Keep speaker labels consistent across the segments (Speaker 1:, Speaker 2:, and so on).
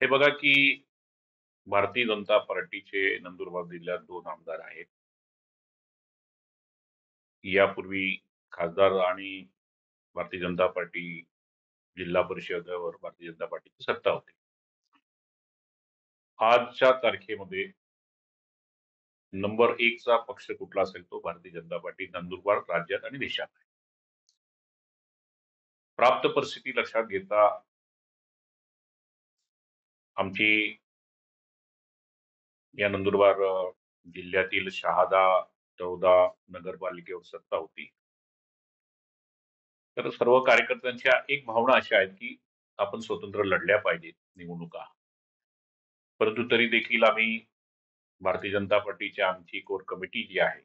Speaker 1: हे बघा की भारतीय जनता पार्टीचे नंदुरबार जिल्ह्यात 2 आमदार आहेत. यापूर्वी खासदार आणि भारतीय जनता पार्टी जिल्हा परिषदेवर भारतीय जनता पार्टीची सत्ता होती. आजच्या तारखेमध्ये नंबर 1 चा पक्ष कुठला असेल तो भारतीय जनता पार्टी नंदुरबार राज्यात आणि देशात आहे. प्राप्त परिस्थिती लक्षात घेता आमची या नंदुरबार जिल्ह्यातील शहादा, तळोदा नगरपालिकेवर सत्ता होती. तर सर्व कार्यकर्त्यांच्या एक भावना अशा आहेत, की आपण स्वतंत्र लढल्या पाहिजेत निवडणुका. परंतु तरी देखील आम्ही भारतीय जनता पार्टीची आमची कोर कमिटी जी आहे,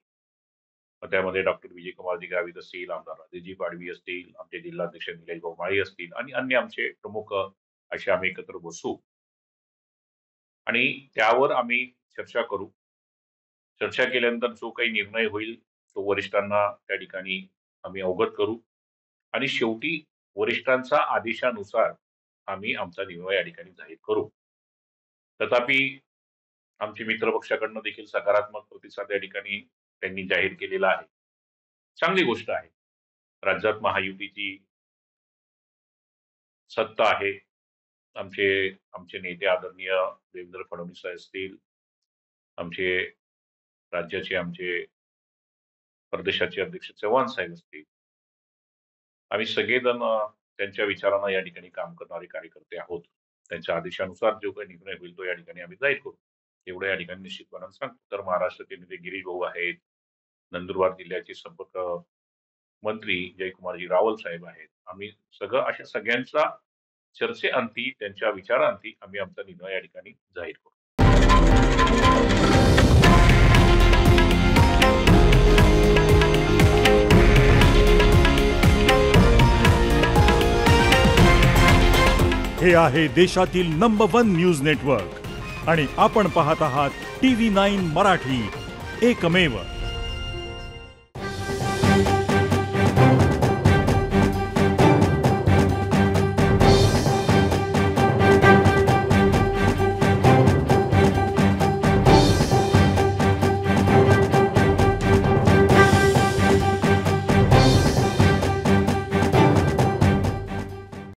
Speaker 1: मग त्यामध्ये डॉक्टर विजयकुमारजी गावित असतील, आमदार राजेशजी पाडवी असतील, आमचे जिल्हाध्यक्ष निलेश भाऊ माळी असतील आणि अन्य आमचे प्रमुख असे आम्ही एकत्र बसू आणि त्यावर आम्ही चर्चा करू. चर्चा केल्यानंतर जो काही निर्णय होईल, तो वरिष्ठांना त्या ठिकाणी आम्ही अवगत करू आणि शेवटी वरिष्ठांच्या आदेशानुसार आम्ही आमचा निर्णय या ठिकाणी जाहीर करू. तथापि आमचे मित्र पक्षाकडनं देखील सकारात्मक प्रतिसाद या ठिकाणी त्यांनी जाहीर केलेला आहे. चांगली गोष्ट आहे. राज्यात महायुतीची सत्ता आहे. आमचे आमचे नेते आदरणीय देवेंद्र फडणवीस असतील, आमचे राज्याचे आमचे प्रदेशाचे अध्यक्ष चव्हाण साहेब असतील. आम्ही सगळेजण त्यांच्या विचारांना या ठिकाणी काम करणारे कार्यकर्ते आहोत. त्यांच्या आदेशानुसार जो काही निर्णय होईल तो या ठिकाणी आम्ही जाहीर करू. एवढं या ठिकाणी निश्चितपणाने सांगतो. तर महाराष्ट्राचे नेते गिरीश भाऊ आहेत, नंदुरबार जिल्ह्याचे संपर्क मंत्री जयकुमारजी रावल साहेब आहेत. आम्ही सगळं अशा सगळ्यांचा चर्चेअंती, त्यांच्या विचारांती आम्ही आमचा निर्णय या ठिकाणी जाहीर करू.
Speaker 2: हे आहे देशातील नंबर 1 न्यूज नेटवर्क आणि आपण पाहत आहात TV9 मराठी, एकमेव.